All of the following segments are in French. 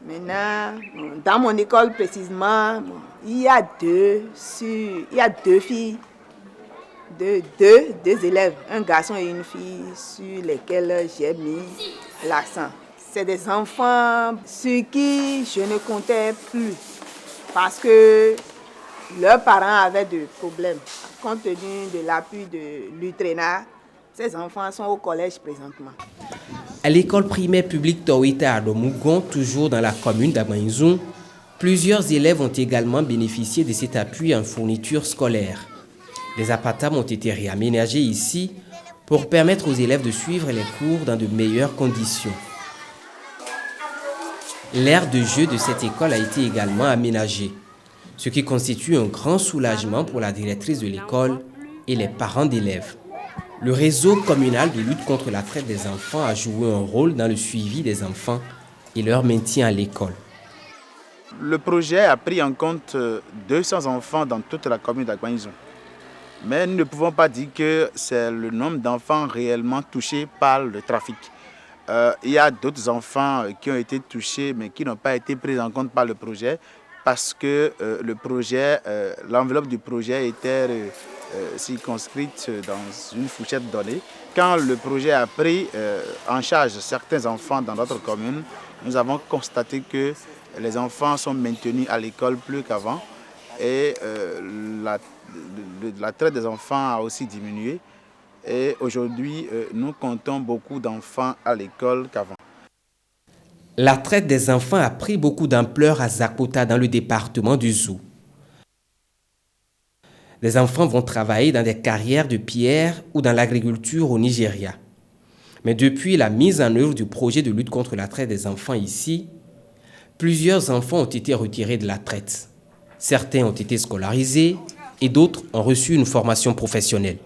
Maintenant, dans mon école précisément, il y a deux filles, deux élèves, un garçon et une fille sur lesquels j'ai mis l'accent. C'est des enfants sur qui je ne comptais plus parce que leurs parents avaient des problèmes. Compte tenu de l'appui de l'UTRENA, ces enfants sont au collège présentement. À l'école primaire publique Tawita à Domougon, toujours dans la commune d'Agmaïzoum, plusieurs élèves ont également bénéficié de cet appui en fourniture scolaire. Des appartements ont été réaménagés ici pour permettre aux élèves de suivre les cours dans de meilleures conditions. L'aire de jeu de cette école a été également aménagée, ce qui constitue un grand soulagement pour la directrice de l'école et les parents d'élèves. Le réseau communal de lutte contre la traite des enfants a joué un rôle dans le suivi des enfants et leur maintien à l'école. Le projet a pris en compte 200 enfants dans toute la commune d'Agmaïzoum. Mais nous ne pouvons pas dire que c'est le nombre d'enfants réellement touchés par le trafic. Il y a d'autres enfants qui ont été touchés mais qui n'ont pas été pris en compte par le projet parce que l'enveloppe du projet était circonscrite dans une fourchette donnée. Quand le projet a pris en charge certains enfants dans notre commune, nous avons constaté que les enfants sont maintenus à l'école plus qu'avant et la traite des enfants a aussi diminué. Et aujourd'hui, nous comptons beaucoup d'enfants à l'école qu'avant. La traite des enfants a pris beaucoup d'ampleur à Zakota dans le département du Zou. Les enfants vont travailler dans des carrières de pierre ou dans l'agriculture au Nigeria. Mais depuis la mise en œuvre du projet de lutte contre la traite des enfants ici, plusieurs enfants ont été retirés de la traite. Certains ont été scolarisés et d'autres ont reçu une formation professionnelle.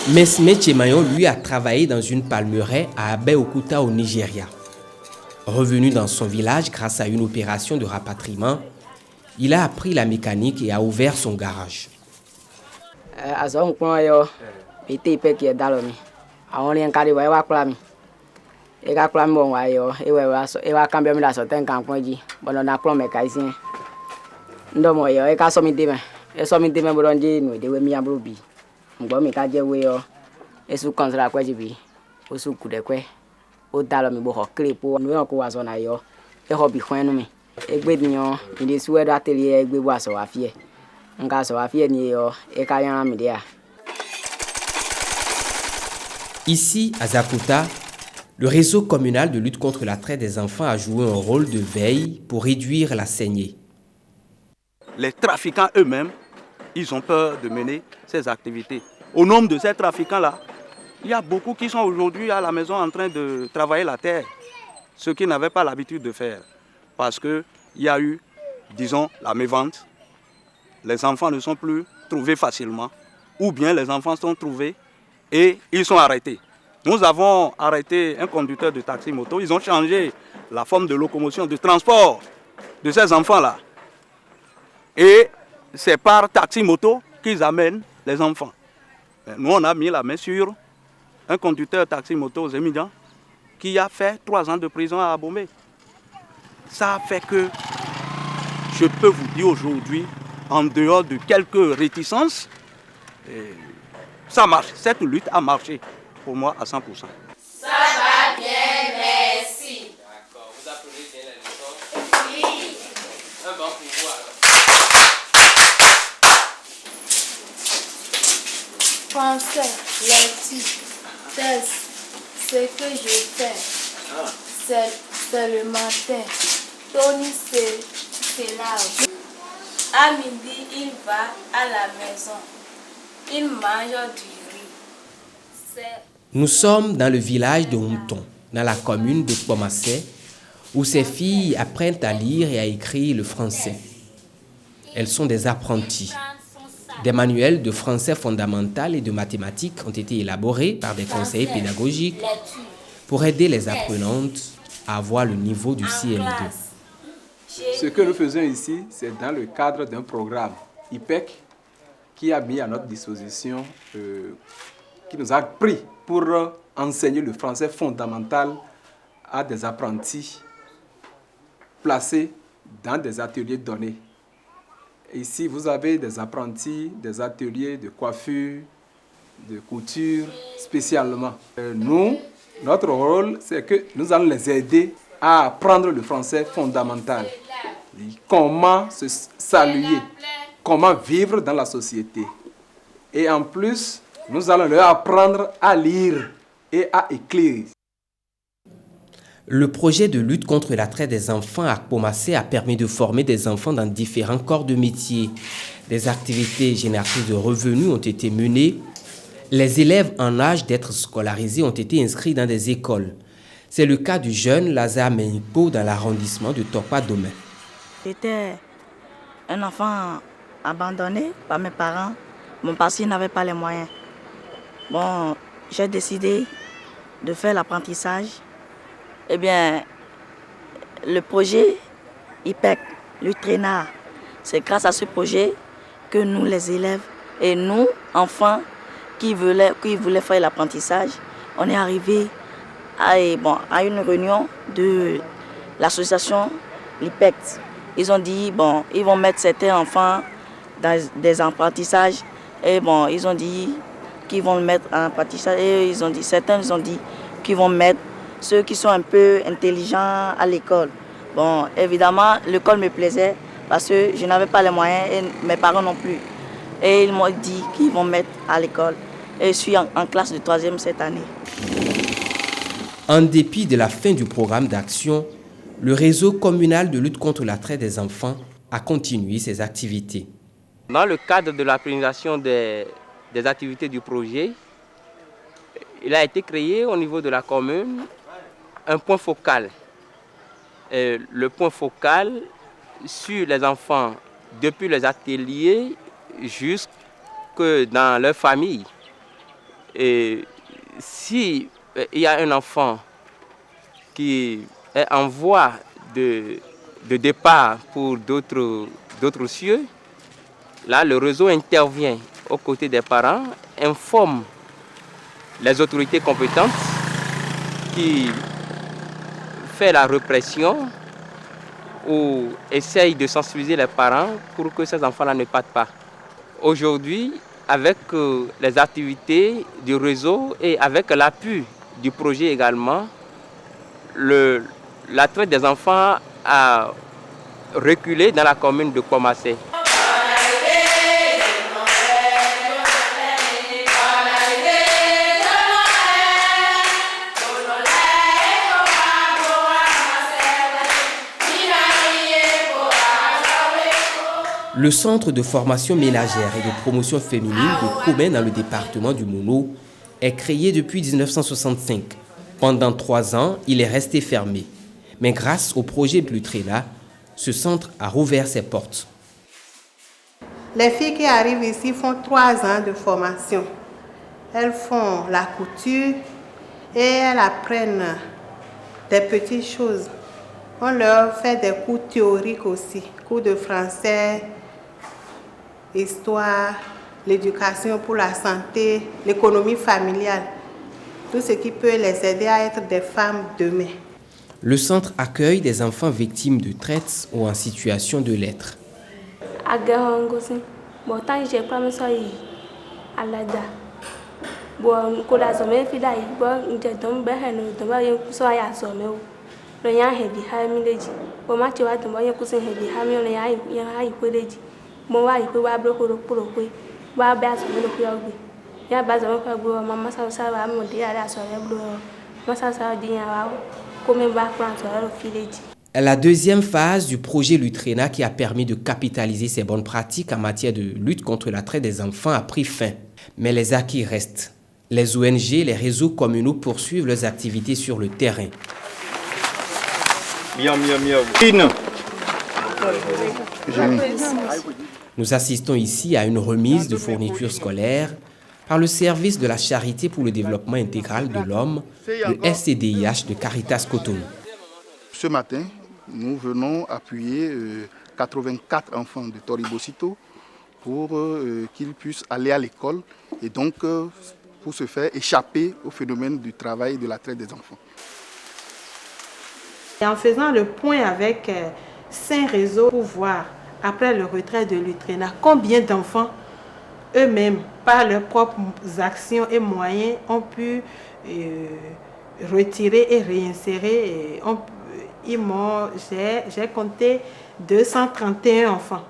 Mesme Chemayon, lui, a travaillé dans une palmeraie à Abeokuta au Nigeria. Revenu dans son village grâce à une opération de rapatriement, il a appris la mécanique et a ouvert son garage. Ici, à Zakota, le réseau communal de lutte contre la traite des enfants a joué un rôle de veille pour réduire la saignée. Les trafiquants eux-mêmes, ils ont peur de mener ces activités. Au nombre de ces trafiquants-là, il y a beaucoup qui sont aujourd'hui à la maison en train de travailler la terre, ce qu'ils n'avaient pas l'habitude de faire. Parce qu'il y a eu, disons, la mévente. Les enfants ne sont plus trouvés facilement, ou bien les enfants sont trouvés et ils sont arrêtés. Nous avons arrêté un conducteur de taxi-moto. Ils ont changé la forme de locomotion, de transport de ces enfants-là. Et c'est par taxi-moto qu'ils amènent les enfants. Nous, on a mis la main sur un conducteur taxi-moto aux Émidians qui a fait 3 ans de prison à Abomey. Ça a fait que je peux vous dire aujourd'hui, en dehors de quelques réticences, ça marche. Cette lutte a marché pour moi à 100%. Ça va bien, merci. D'accord, vous applaudissez bien les leçons? Oui. Un bon pour vous alors. Français, lecture, test, ce que je fais, c'est le matin. Tony, c'est là. À midi, il va à la maison. Il mange du riz. Nous sommes dans le village de Mouton, dans la commune de Pomassé, où ces filles apprennent à lire et à écrire le français. Elles sont des apprentis. Des manuels de français fondamental et de mathématiques ont été élaborés par des conseillers pédagogiques pour aider les apprenantes à avoir le niveau du CM2. Ce que nous faisons ici, c'est dans le cadre d'un programme IPEC qui a mis à notre disposition, qui nous a pris pour enseigner le français fondamental à des apprentis placés dans des ateliers donnés. Ici, vous avez des apprentis, des ateliers de coiffure, de couture spécialement. Notre rôle, c'est que nous allons les aider à apprendre le français fondamental. Comment se saluer, comment vivre dans la société. Et en plus, nous allons leur apprendre à lire et à écrire. Le projet de lutte contre la traite des enfants à Kpomassé a permis de former des enfants dans différents corps de métier. Des activités génératrices de revenus ont été menées. Les élèves en âge d'être scolarisés ont été inscrits dans des écoles. C'est le cas du jeune Lazare Menpo dans l'arrondissement de Tokpa-Domé. J'étais un enfant abandonné par mes parents, parce qu'ils n'avaient pas les moyens. Bon, j'ai décidé de faire l'apprentissage. Eh bien, le projet IPEC, l'UTRENA, c'est grâce à ce projet que nous, les élèves, et nous, enfants, qui voulaient faire l'apprentissage, on est arrivé à une réunion de l'association l'IPEC. Ils ont dit, ils vont mettre certains enfants dans des apprentissages. Et ils ont dit qu'ils vont le mettre en apprentissage. Et certains ont dit qu'ils vont mettre ceux qui sont un peu intelligents à l'école. Bon, évidemment, l'école me plaisait parce que je n'avais pas les moyens et mes parents non plus. Et ils m'ont dit qu'ils vont mettre à l'école. Et je suis en classe de 3e cette année. En dépit de la fin du programme d'action, le réseau communal de lutte contre la traite des enfants a continué ses activités. Dans le cadre de la présentation des activités du projet, il a été créé au niveau de la commune un point focal. Le point focal sur les enfants depuis les ateliers jusque dans leur famille. Et si il y a un enfant qui est en voie de départ pour d'autres cieux, là le réseau intervient aux côtés des parents, informe les autorités compétentes qui fait la répression ou essaye de sensibiliser les parents pour que ces enfants-là ne partent pas. Aujourd'hui, avec les activités du réseau et avec l'appui du projet également, la traite des enfants a reculé dans la commune de Kpomassé. Le centre de formation ménagère et de promotion féminine de Komé dans le département du Mono est créé depuis 1965. Pendant 3 ans, il est resté fermé. Mais grâce au projet l'UTRENA, ce centre a rouvert ses portes. Les filles qui arrivent ici font 3 ans de formation. Elles font la couture et elles apprennent des petites choses. On leur fait des cours théoriques aussi, cours de français, histoire, l'éducation pour la santé, l'économie familiale, tout ce qui peut les aider à être des femmes demain. Le centre accueille des enfants victimes de traite ou en situation de lettres. La deuxième phase du projet l'UTRENA qui a permis de capitaliser ces bonnes pratiques en matière de lutte contre la traite des enfants a pris fin. Mais les acquis restent. Les ONG, les réseaux communaux poursuivent leurs activités sur le terrain. Nous assistons ici à une remise de fournitures scolaires par le service de la Charité pour le développement intégral de l'homme, le SCDIH de Caritas Cotonou. Ce matin, nous venons appuyer 84 enfants de Toribosito pour qu'ils puissent aller à l'école et donc pour se faire échapper au phénomène du travail et de la traite des enfants. Et en faisant le point avec 5 réseaux pour voir, après le retrait de l'UTRENA, combien d'enfants eux-mêmes, par leurs propres actions et moyens, ont pu retirer et réinsérer. J'ai compté 231 enfants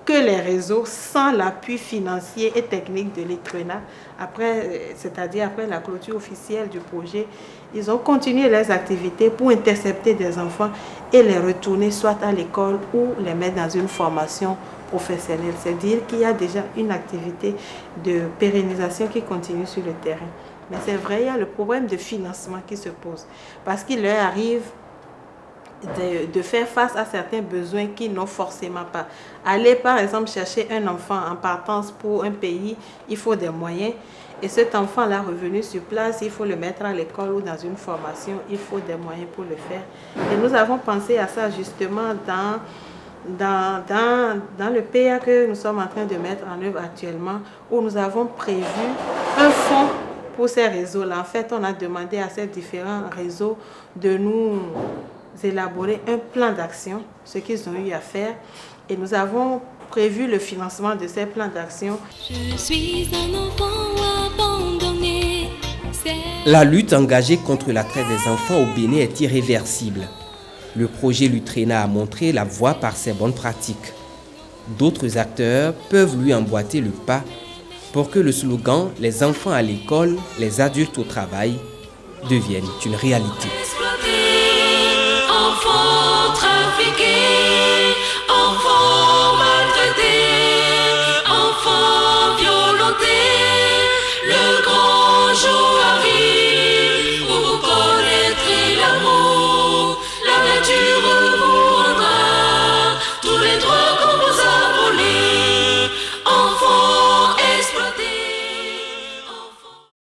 que les réseaux, sans l'appui financier et technique de l'UTRENA, c'est-à-dire après la clôture officielle du projet, ils ont continué leurs activités pour intercepter des enfants et les retourner soit à l'école ou les mettre dans une formation professionnelle. C'est-à-dire qu'il y a déjà une activité de pérennisation qui continue sur le terrain. Mais c'est vrai, il y a le problème de financement qui se pose. Parce qu'il leur arrive de faire face à certains besoins qu'ils n'ont forcément pas. Aller par exemple chercher un enfant en partance pour un pays, il faut des moyens. Et cet enfant-là revenu sur place, il faut le mettre à l'école ou dans une formation, il faut des moyens pour le faire. Et nous avons pensé à ça justement dans le PA que nous sommes en train de mettre en œuvre actuellement, où nous avons prévu un fonds pour ces réseaux-là. En fait, on a demandé à ces différents réseaux de nous élaborer un plan d'action, ce qu'ils ont eu à faire. Et nous avons prévu le financement de ces plans d'action. Je suis un enfant abandonné. La lutte engagée contre la traite des enfants au Bénin est irréversible. Le projet l'UTRENA a montré la voie par ses bonnes pratiques. D'autres acteurs peuvent lui emboîter le pas pour que le slogan « Les enfants à l'école, les adultes au travail » devienne une réalité. Enfants trafiqués.